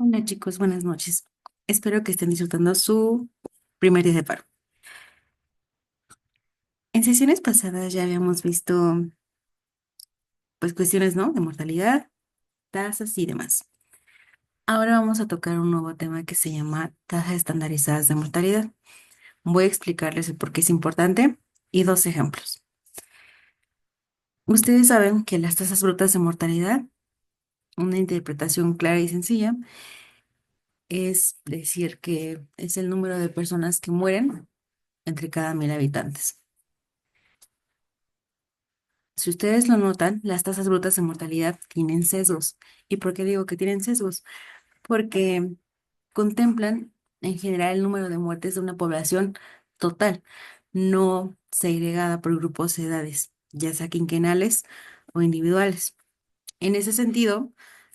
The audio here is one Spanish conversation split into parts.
Hola chicos, buenas noches. Espero que estén disfrutando su primer día de paro. En sesiones pasadas ya habíamos visto pues cuestiones, ¿no? De mortalidad, tasas y demás. Ahora vamos a tocar un nuevo tema que se llama tasas estandarizadas de mortalidad. Voy a explicarles el por qué es importante y dos ejemplos. Ustedes saben que las tasas brutas de mortalidad, una interpretación clara y sencilla, es decir que es el número de personas que mueren entre cada 1.000 habitantes. Si ustedes lo notan, las tasas brutas de mortalidad tienen sesgos. ¿Y por qué digo que tienen sesgos? Porque contemplan en general el número de muertes de una población total, no segregada por grupos de edades, ya sea quinquenales o individuales. En ese sentido,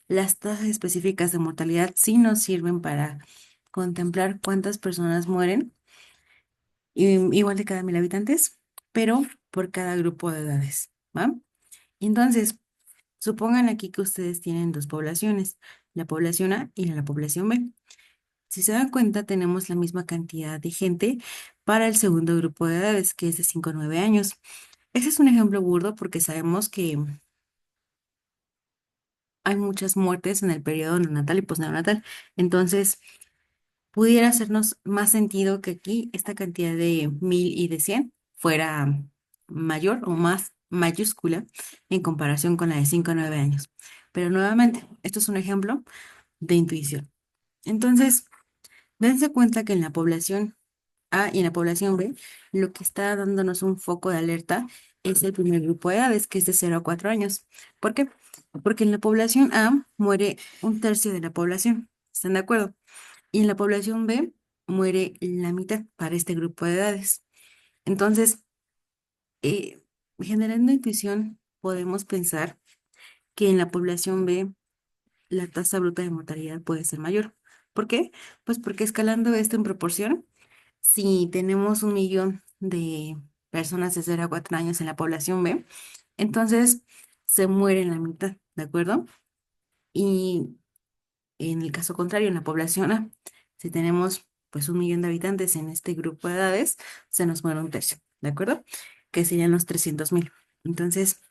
las tasas específicas de mortalidad sí nos sirven para contemplar cuántas personas mueren, igual de cada 1.000 habitantes, pero por cada grupo de edades, ¿va? Entonces, supongan aquí que ustedes tienen dos poblaciones, la población A y la población B. Si se dan cuenta, tenemos la misma cantidad de gente para el segundo grupo de edades, que es de 5 a 9 años. Ese es un ejemplo burdo porque sabemos que hay muchas muertes en el periodo neonatal y posneonatal. Entonces, pudiera hacernos más sentido que aquí esta cantidad de 1.000 y de 100 fuera mayor o más mayúscula en comparación con la de 5 a 9 años. Pero nuevamente, esto es un ejemplo de intuición. Entonces, dense cuenta que en la población A y en la población B, lo que está dándonos un foco de alerta es el primer grupo de edades, que es de 0 a 4 años. ¿Por qué? Porque en la población A muere un tercio de la población. ¿Están de acuerdo? Y en la población B muere la mitad para este grupo de edades. Entonces, eh, generando intuición, podemos pensar que en la población B la tasa bruta de mortalidad puede ser mayor. ¿Por qué? Pues porque escalando esto en proporción, si tenemos 1 millón de personas de 0 a 4 años en la población B, entonces se muere la mitad, ¿de acuerdo? Y en el caso contrario, en la población A, si tenemos pues 1 millón de habitantes en este grupo de edades, se nos muere un tercio, ¿de acuerdo? Que serían los 300.000. Entonces,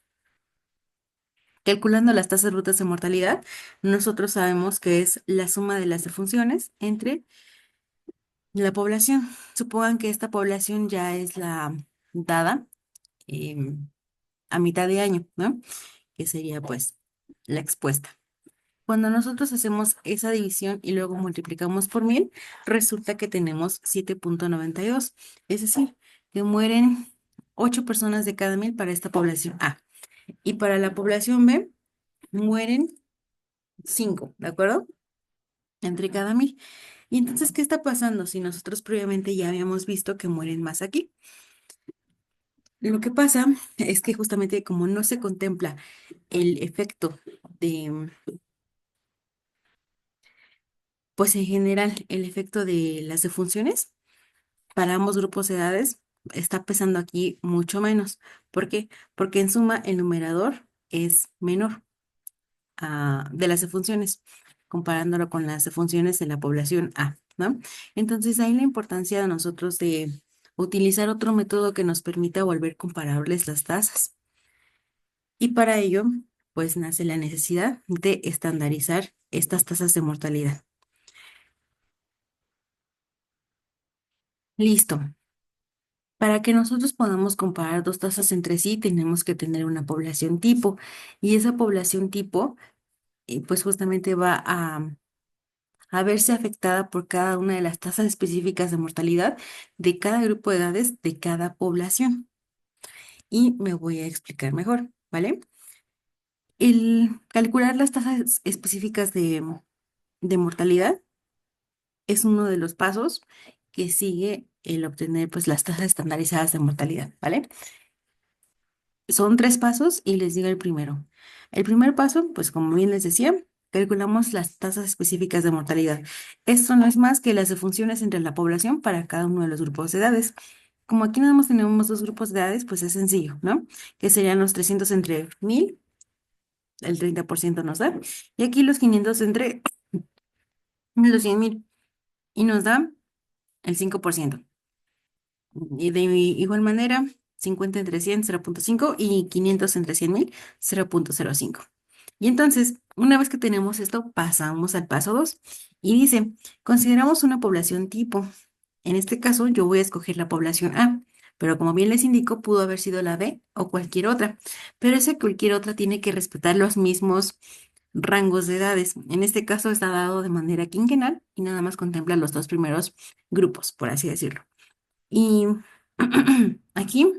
calculando las tasas brutas de mortalidad, nosotros sabemos que es la suma de las defunciones entre la población. Supongan que esta población ya es la dada em, a mitad de año, ¿no? Que sería pues la expuesta. Cuando nosotros hacemos esa división y luego multiplicamos por 1.000, resulta que tenemos 7,92. Es decir, que mueren 8 personas de cada 1.000 para esta población A. Y para la población B, mueren 5, ¿de acuerdo? Entre cada 1.000. Y entonces, ¿qué está pasando si nosotros previamente ya habíamos visto que mueren más aquí? Lo que pasa es que justamente como no se contempla el efecto de, pues en general, el efecto de las defunciones para ambos grupos de edades está pesando aquí mucho menos. ¿Por qué? Porque en suma el numerador es menor de las defunciones, comparándolo con las defunciones de la población A, ¿no? Entonces, ahí la importancia de nosotros de utilizar otro método que nos permita volver comparables las tasas. Y para ello, pues nace la necesidad de estandarizar estas tasas de mortalidad. Listo. Para que nosotros podamos comparar dos tasas entre sí, tenemos que tener una población tipo. Y esa población tipo, pues justamente va a verse afectada por cada una de las tasas específicas de mortalidad de cada grupo de edades de cada población. Y me voy a explicar mejor, ¿vale? El calcular las tasas específicas de mortalidad es uno de los pasos que sigue el obtener pues las tasas estandarizadas de mortalidad, ¿vale? Son tres pasos y les digo el primero. El primer paso, pues como bien les decía, calculamos las tasas específicas de mortalidad. Esto no es más que las defunciones entre la población para cada uno de los grupos de edades. Como aquí nada más tenemos dos grupos de edades, pues es sencillo, ¿no? Que serían los 300 entre 1.000, el 30% nos da. Y aquí los 500 entre los 100,000 y nos da el 5%. Y de igual manera, 50 entre 100, 0,5 y 500 entre 100,000, 0,05. Y entonces, una vez que tenemos esto, pasamos al paso 2 y dice, consideramos una población tipo. En este caso, yo voy a escoger la población A, pero como bien les indico, pudo haber sido la B o cualquier otra, pero esa cualquier otra tiene que respetar los mismos rangos de edades. En este caso está dado de manera quinquenal y nada más contempla los dos primeros grupos, por así decirlo. Y aquí,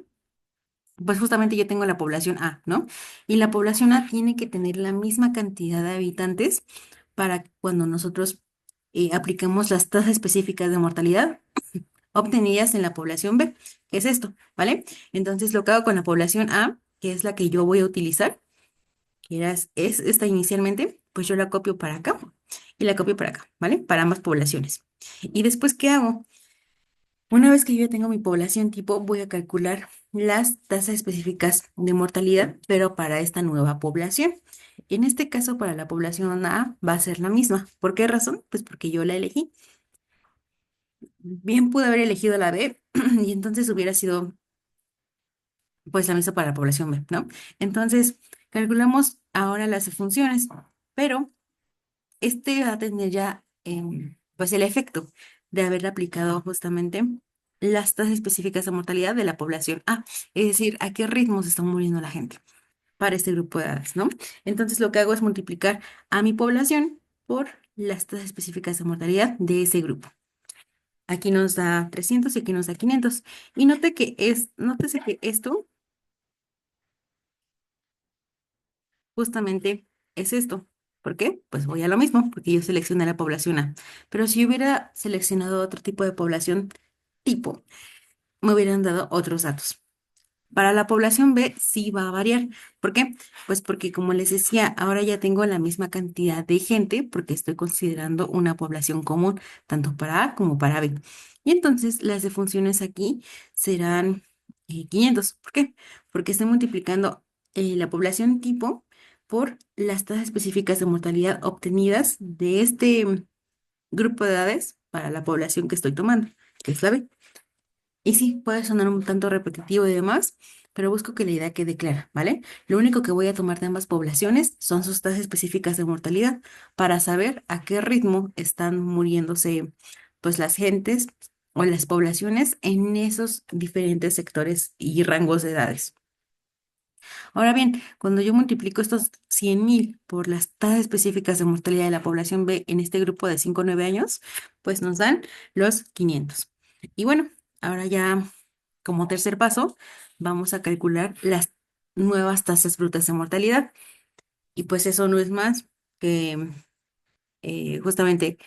pues justamente yo tengo la población A, ¿no? Y la población A tiene que tener la misma cantidad de habitantes para que cuando nosotros aplicamos las tasas específicas de mortalidad obtenidas en la población B, que es esto, ¿vale? Entonces lo que hago con la población A, que es la que yo voy a utilizar, que es esta inicialmente, pues yo la copio para acá y la copio para acá, ¿vale? Para ambas poblaciones. Y después, ¿qué hago? Una vez que yo ya tengo mi población tipo, voy a calcular las tasas específicas de mortalidad, pero para esta nueva población. En este caso, para la población A va a ser la misma. ¿Por qué razón? Pues porque yo la elegí. Bien pude haber elegido la B y entonces hubiera sido pues la misma para la población B, ¿no? Entonces, calculamos ahora las funciones, pero este va a tener ya pues el efecto de haber aplicado justamente las tasas específicas de mortalidad de la población A, es decir, a qué ritmo se está muriendo la gente para este grupo de edades, ¿no? Entonces lo que hago es multiplicar a mi población por las tasas específicas de mortalidad de ese grupo. Aquí nos da 300 y aquí nos da 500. Y nótese que esto justamente es esto. ¿Por qué? Pues voy a lo mismo, porque yo seleccioné la población A. Pero si hubiera seleccionado otro tipo de población tipo, me hubieran dado otros datos. Para la población B sí va a variar. ¿Por qué? Pues porque como les decía, ahora ya tengo la misma cantidad de gente porque estoy considerando una población común, tanto para A como para B. Y entonces las defunciones aquí serán 500. ¿Por qué? Porque estoy multiplicando la población tipo por las tasas específicas de mortalidad obtenidas de este grupo de edades para la población que estoy tomando, que es la B. Y sí, puede sonar un tanto repetitivo y demás, pero busco que la idea quede clara, ¿vale? Lo único que voy a tomar de ambas poblaciones son sus tasas específicas de mortalidad para saber a qué ritmo están muriéndose, pues, las gentes o las poblaciones en esos diferentes sectores y rangos de edades. Ahora bien, cuando yo multiplico estos 100,000 por las tasas específicas de mortalidad de la población B en este grupo de 5 a 9 años, pues nos dan los 500. Y bueno, ahora ya como tercer paso, vamos a calcular las nuevas tasas brutas de mortalidad. Y pues eso no es más que justamente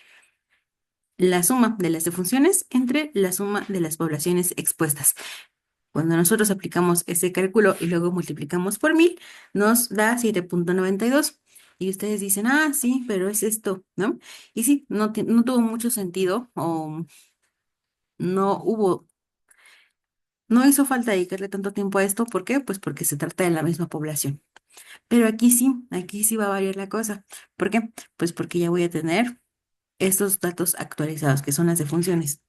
la suma de las defunciones entre la suma de las poblaciones expuestas. Cuando nosotros aplicamos ese cálculo y luego multiplicamos por 1,000, nos da 7,92. Y ustedes dicen, ah, sí, pero es esto, ¿no? Y sí, no tuvo mucho sentido o no hubo, no hizo falta dedicarle tanto tiempo a esto. ¿Por qué? Pues porque se trata de la misma población. Pero aquí sí va a variar la cosa. ¿Por qué? Pues porque ya voy a tener estos datos actualizados, que son las defunciones.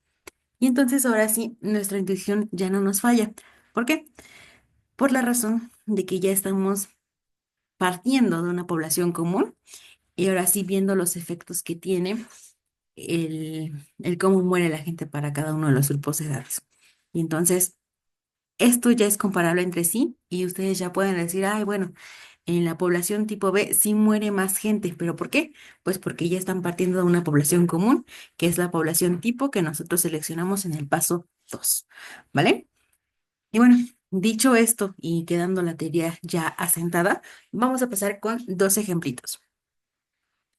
Y entonces ahora sí, nuestra intuición ya no nos falla. ¿Por qué? Por la razón de que ya estamos partiendo de una población común y ahora sí viendo los efectos que tiene el cómo muere la gente para cada uno de los grupos de edades. Y entonces, esto ya es comparable entre sí y ustedes ya pueden decir, ay, bueno, en la población tipo B sí muere más gente, ¿pero por qué? Pues porque ya están partiendo de una población común, que es la población tipo que nosotros seleccionamos en el paso 2, ¿vale? Y bueno, dicho esto y quedando la teoría ya asentada, vamos a pasar con dos ejemplitos.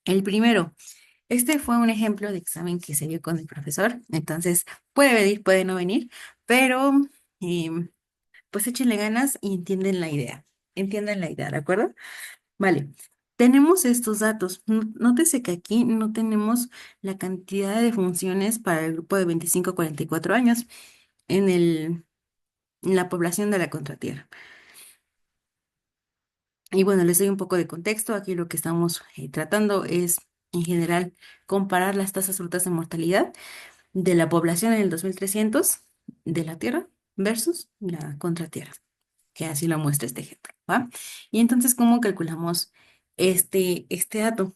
El primero, este fue un ejemplo de examen que se dio con el profesor, entonces puede venir, puede no venir, pero em, pues échenle ganas y entiendan la idea, ¿de acuerdo? Vale, tenemos estos datos. Nótese que aquí no tenemos la cantidad de funciones para el grupo de 25 a 44 años en en la población de la Contratierra. Y bueno, les doy un poco de contexto. Aquí lo que estamos tratando es en general, comparar las tasas brutas de mortalidad de la población en el 2300 de la Tierra versus la contratierra, que así lo muestra este ejemplo, ¿va? Y entonces, ¿cómo calculamos este dato?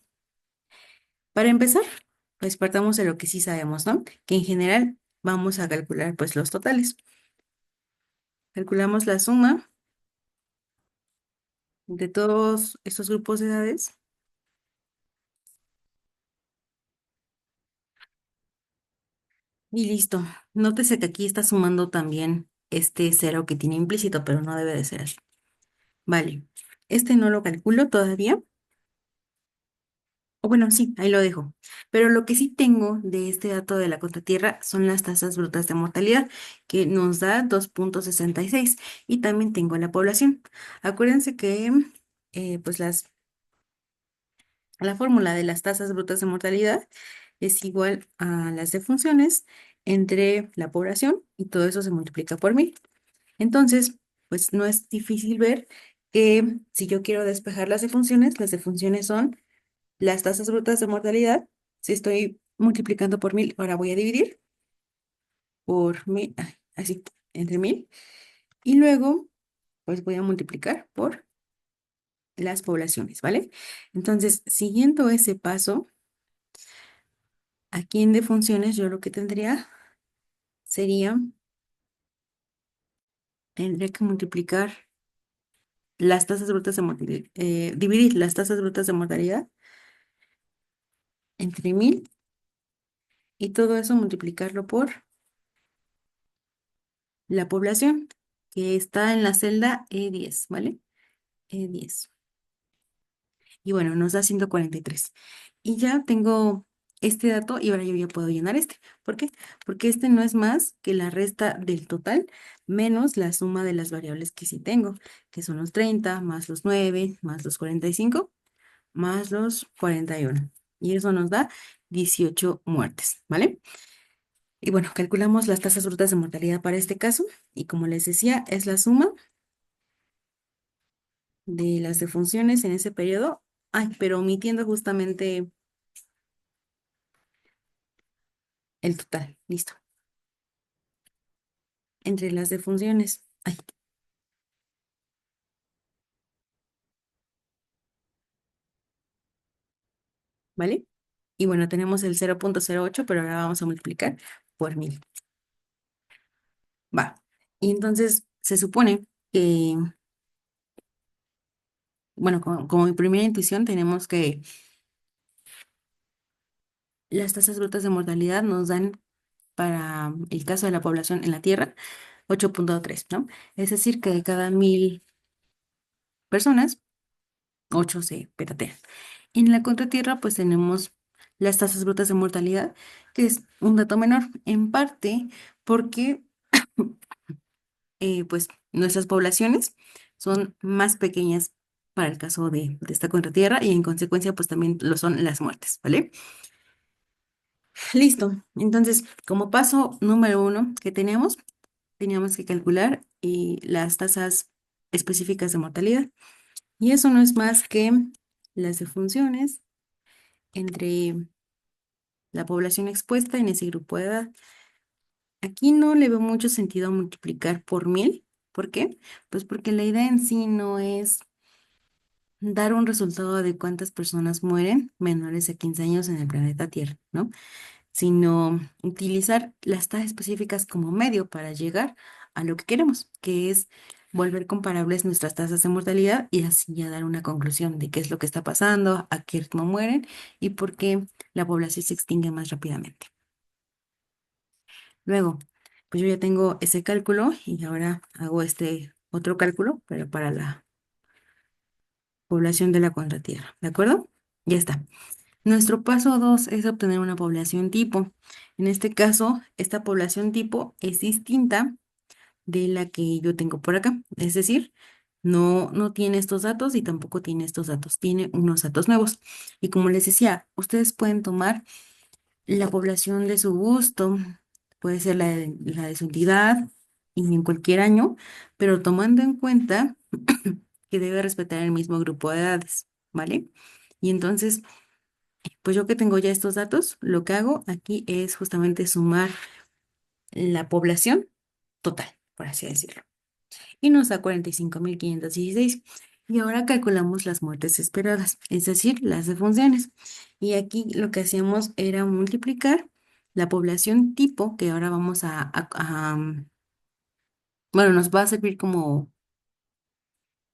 Para empezar, pues partamos de lo que sí sabemos, ¿no? Que en general vamos a calcular pues los totales. Calculamos la suma de todos estos grupos de edades y listo. Nótese que aquí está sumando también este cero que tiene implícito, pero no debe de ser así. Vale, este no lo calculo todavía. O bueno, sí, ahí lo dejo. Pero lo que sí tengo de este dato de la contratierra son las tasas brutas de mortalidad, que nos da 2,66. Y también tengo la población. Acuérdense que pues la fórmula de las tasas brutas de mortalidad es igual a las defunciones entre la población y todo eso se multiplica por 1000. Entonces, pues no es difícil ver que si yo quiero despejar las defunciones son las tasas brutas de mortalidad. Si estoy multiplicando por 1000, ahora voy a dividir por 1000, así, entre 1000. Y luego, pues voy a multiplicar por las poblaciones, ¿vale? Entonces, siguiendo ese paso, aquí en defunciones yo lo que sería, tendría que multiplicar las tasas brutas de mortalidad, dividir las tasas brutas de mortalidad entre 1000 y todo eso multiplicarlo por la población que está en la celda E10, ¿vale? E10. Y bueno, nos da 143. Y ya tengo este dato y ahora yo ya puedo llenar este. ¿Por qué? Porque este no es más que la resta del total menos la suma de las variables que sí tengo, que son los 30 más los 9 más los 45 más los 41. Y eso nos da 18 muertes, ¿vale? Y bueno, calculamos las tasas brutas de mortalidad para este caso. Y como les decía, es la suma de las defunciones en ese periodo. Ay, pero omitiendo justamente el total. Listo. Entre las defunciones. Ay, ¿vale? Y bueno, tenemos el 0,08, pero ahora vamos a multiplicar por 1000. Va. Y entonces se supone que, bueno, como mi primera intuición, tenemos que las tasas brutas de mortalidad nos dan para el caso de la población en la Tierra 8,3, ¿no? Es decir, que de cada 1000 personas, 8 se petatean. En la contratierra, pues tenemos las tasas brutas de mortalidad, que es un dato menor, en parte porque pues nuestras poblaciones son más pequeñas para el caso de esta contratierra y en consecuencia, pues también lo son las muertes, ¿vale? Listo. Entonces, como paso número uno que teníamos que calcular las tasas específicas de mortalidad. Y eso no es más que las defunciones entre la población expuesta en ese grupo de edad. Aquí no le veo mucho sentido a multiplicar por 1000. ¿Por qué? Pues porque la idea en sí no es dar un resultado de cuántas personas mueren menores a 15 años en el planeta Tierra, ¿no? Sino utilizar las tasas específicas como medio para llegar a lo que queremos, que es volver comparables nuestras tasas de mortalidad y así ya dar una conclusión de qué es lo que está pasando, a qué ritmo mueren y por qué la población se extingue más rápidamente. Luego, pues yo ya tengo ese cálculo y ahora hago este otro cálculo, pero para la población de la contratierra, ¿de acuerdo? Ya está. Nuestro paso 2 es obtener una población tipo. En este caso, esta población tipo es distinta de la que yo tengo por acá. Es decir, no tiene estos datos y tampoco tiene estos datos. Tiene unos datos nuevos. Y como les decía, ustedes pueden tomar la población de su gusto, puede ser la de su entidad y en cualquier año, pero tomando en cuenta que debe respetar el mismo grupo de edades, ¿vale? Y entonces pues yo que tengo ya estos datos, lo que hago aquí es justamente sumar la población total, por así decirlo. Y nos da 45.516. Y ahora calculamos las muertes esperadas, es decir, las defunciones. Y aquí lo que hacíamos era multiplicar la población tipo, que ahora vamos bueno, nos va a servir como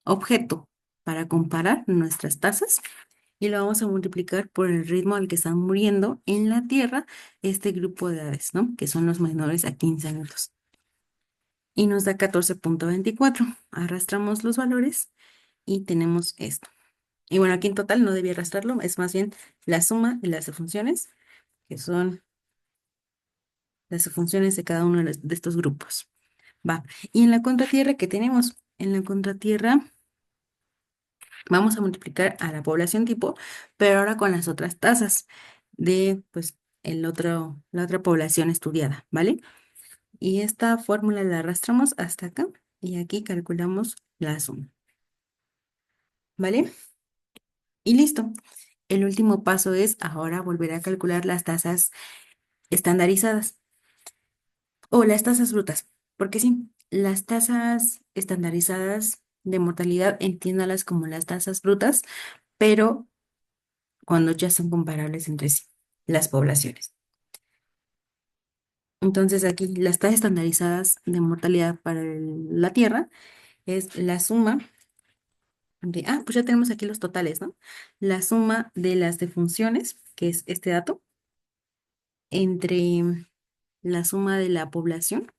objeto para comparar nuestras tasas y lo vamos a multiplicar por el ritmo al que están muriendo en la Tierra este grupo de edades, ¿no? Que son los menores a 15 años. Y nos da 14.24. Arrastramos los valores y tenemos esto. Y bueno, aquí en total no debía arrastrarlo, es más bien la suma de las funciones, que son las funciones de cada uno de estos grupos. Va. Y en la contratierra, ¿qué tenemos? En la contratierra vamos a multiplicar a la población tipo, pero ahora con las otras tasas de, pues, la otra población estudiada, ¿vale? Y esta fórmula la arrastramos hasta acá y aquí calculamos la suma, ¿vale? Y listo. El último paso es ahora volver a calcular las tasas estandarizadas o las tasas brutas, porque sí, las tasas estandarizadas de mortalidad, entiéndalas como las tasas brutas, pero cuando ya son comparables entre sí, las poblaciones. Entonces aquí las tasas estandarizadas de mortalidad para la Tierra es la suma pues ya tenemos aquí los totales, ¿no? La suma de las defunciones, que es este dato, entre la suma de la población,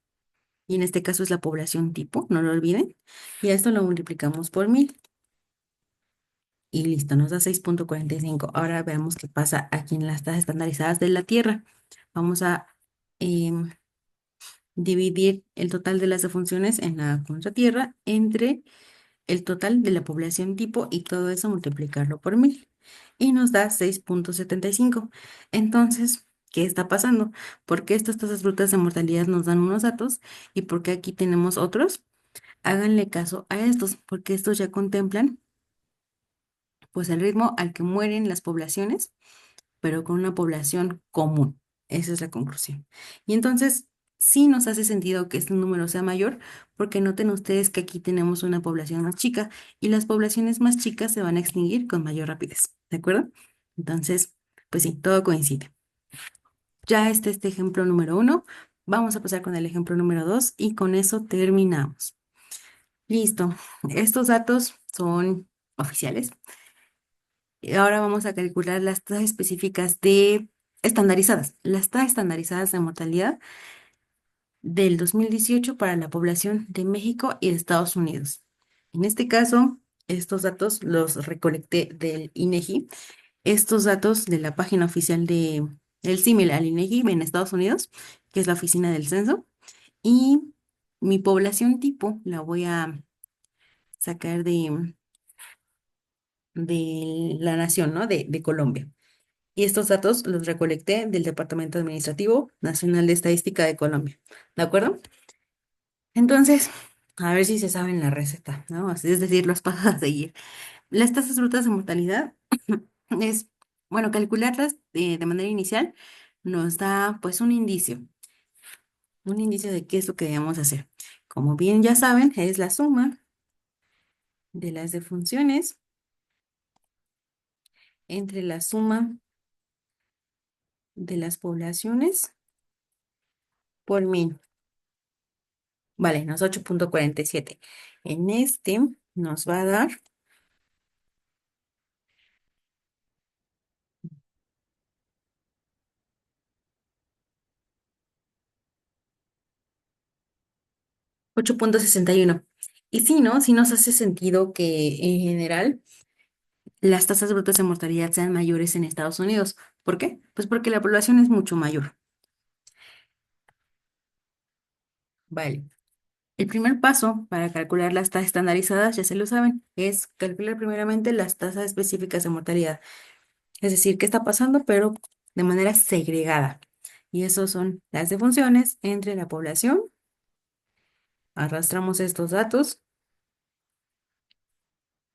y en este caso es la población tipo, no lo olviden, y a esto lo multiplicamos por 1000. Y listo, nos da 6.45. Ahora veamos qué pasa aquí en las tasas estandarizadas de la Tierra. Vamos a em, dividir el total de las defunciones en la contratierra entre el total de la población tipo y todo eso multiplicarlo por 1000. Y nos da 6.75. Entonces, ¿qué está pasando? ¿Por qué estas tasas brutas de mortalidad nos dan unos datos y por qué aquí tenemos otros? Háganle caso a estos, porque estos ya contemplan pues el ritmo al que mueren las poblaciones, pero con una población común. Esa es la conclusión. Y entonces, sí nos hace sentido que este número sea mayor, porque noten ustedes que aquí tenemos una población más chica y las poblaciones más chicas se van a extinguir con mayor rapidez, ¿de acuerdo? Entonces, pues sí, todo coincide. Ya este ejemplo número uno. Vamos a pasar con el ejemplo número dos y con eso terminamos. Listo. Estos datos son oficiales. Y ahora vamos a calcular las tasas específicas de estandarizadas, las tasas estandarizadas de mortalidad del 2018 para la población de México y de Estados Unidos. En este caso, estos datos los recolecté del INEGI. Estos datos de la página oficial de el símil al INEGI en Estados Unidos, que es la oficina del censo, y mi población tipo la voy a sacar de la nación, ¿no? De Colombia. Y estos datos los recolecté del Departamento Administrativo Nacional de Estadística de Colombia. ¿De acuerdo? Entonces, a ver si se saben la receta, ¿no? Es decir, los pasos a seguir. Las tasas brutas de mortalidad es, bueno, calcularlas de manera inicial nos da pues un indicio de qué es lo que debemos hacer. Como bien ya saben, es la suma de las defunciones entre la suma de las poblaciones por 1000. Vale, nos da 8.47. En este nos va a dar 8.61. Y sí, ¿no? Sí nos hace sentido que en general las tasas brutas de mortalidad sean mayores en Estados Unidos. ¿Por qué? Pues porque la población es mucho mayor. Vale. El primer paso para calcular las tasas estandarizadas, ya se lo saben, es calcular primeramente las tasas específicas de mortalidad. Es decir, qué está pasando, pero de manera segregada. Y eso son las defunciones entre la población. Arrastramos estos datos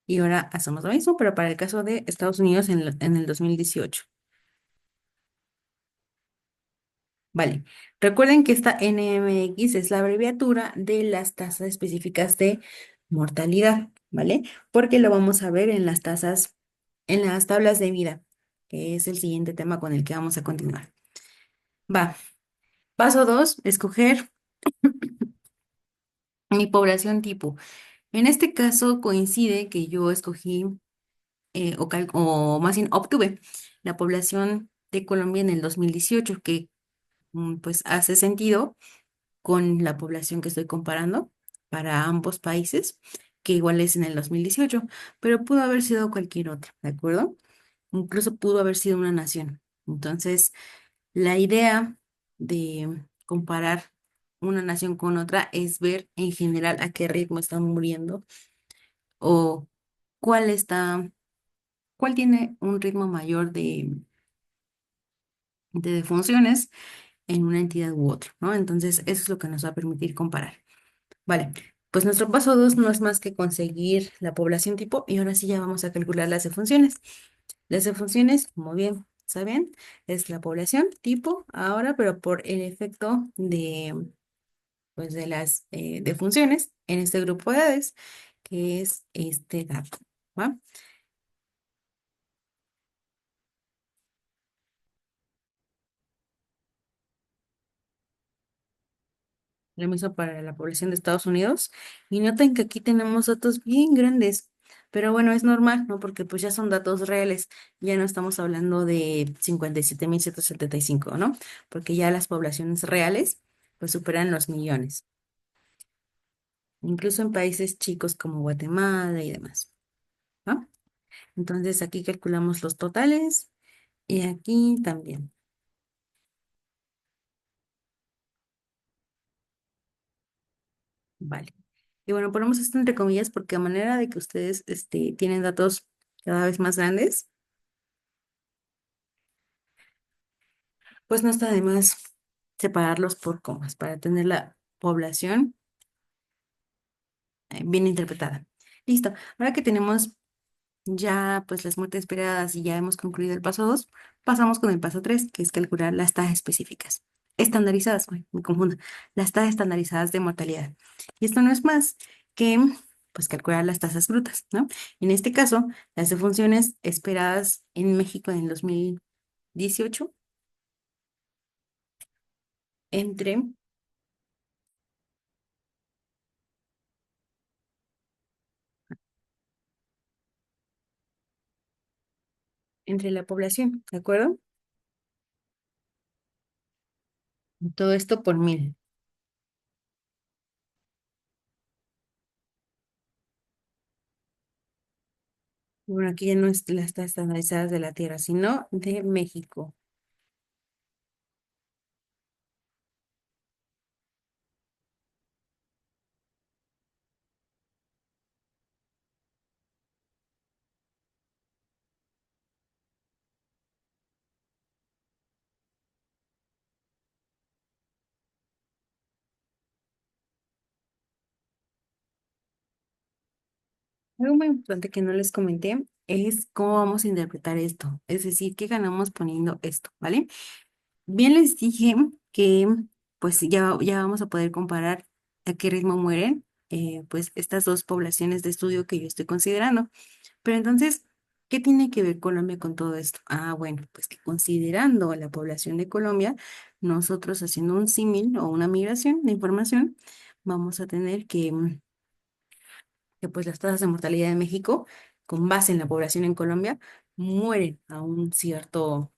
y ahora hacemos lo mismo, pero para el caso de Estados Unidos en el 2018. Vale. Recuerden que esta NMX es la abreviatura de las tasas específicas de mortalidad, ¿vale? Porque lo vamos a ver en las tasas, en las tablas de vida, que es el siguiente tema con el que vamos a continuar. Va. Paso 2, escoger mi población tipo. En este caso coincide que yo escogí o más bien obtuve la población de Colombia en el 2018, que pues hace sentido con la población que estoy comparando para ambos países, que igual es en el 2018, pero pudo haber sido cualquier otra, ¿de acuerdo? Incluso pudo haber sido una nación. Entonces, la idea de comparar una nación con otra es ver en general a qué ritmo están muriendo o cuál está, cuál tiene un ritmo mayor de defunciones en una entidad u otra, ¿no? Entonces, eso es lo que nos va a permitir comparar. Vale, pues nuestro paso 2 no es más que conseguir la población tipo y ahora sí ya vamos a calcular las defunciones. Las defunciones, como bien saben, es la población tipo ahora, pero por el efecto pues, de las defunciones en este grupo de edades, que es este dato, ¿va? Lo mismo para la población de Estados Unidos. Y noten que aquí tenemos datos bien grandes. Pero bueno, es normal, ¿no? Porque pues ya son datos reales. Ya no estamos hablando de 57.175, ¿no? Porque ya las poblaciones reales pues superan los millones. Incluso en países chicos como Guatemala y demás, ¿no? Entonces aquí calculamos los totales y aquí también. Vale. Y bueno, ponemos esto entre comillas porque a manera de que ustedes tienen datos cada vez más grandes, pues no está de más separarlos por comas para tener la población bien interpretada. Listo. Ahora que tenemos ya pues las muertes esperadas y ya hemos concluido el paso 2, pasamos con el paso 3, que es calcular las tasas específicas. Estandarizadas, uy, me confundo, las tasas estandarizadas de mortalidad. Y esto no es más que pues calcular las tasas brutas, ¿no? En este caso, las defunciones esperadas en México en el 2018 entre, entre la población, ¿de acuerdo? Todo esto por 1000. Bueno, aquí ya no es las tasas estandarizadas de la Tierra, sino de México. Algo muy importante que no les comenté es cómo vamos a interpretar esto, es decir, qué ganamos poniendo esto, ¿vale? Bien les dije que pues ya vamos a poder comparar a qué ritmo mueren pues estas dos poblaciones de estudio que yo estoy considerando. Pero entonces, ¿qué tiene que ver Colombia con todo esto? Ah, bueno, pues que considerando la población de Colombia, nosotros haciendo un símil o una migración de información, vamos a tener que pues las tasas de mortalidad de México, con base en la población en Colombia, mueren a un cierto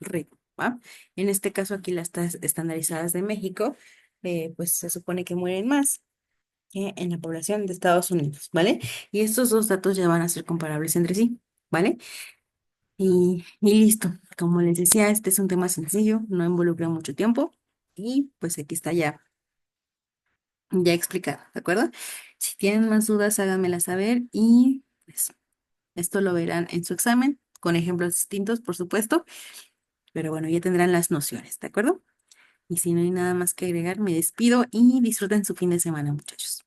ritmo, ¿va? En este caso aquí las tasas estandarizadas de México, pues se supone que mueren más que en la población de Estados Unidos, ¿vale? Y estos dos datos ya van a ser comparables entre sí, ¿vale? Y listo. Como les decía, este es un tema sencillo, no involucra mucho tiempo y pues aquí está ya explicado, ¿de acuerdo? Si tienen más dudas, háganmelas saber y pues esto lo verán en su examen con ejemplos distintos, por supuesto, pero bueno, ya tendrán las nociones, ¿de acuerdo? Y si no hay nada más que agregar, me despido y disfruten su fin de semana, muchachos.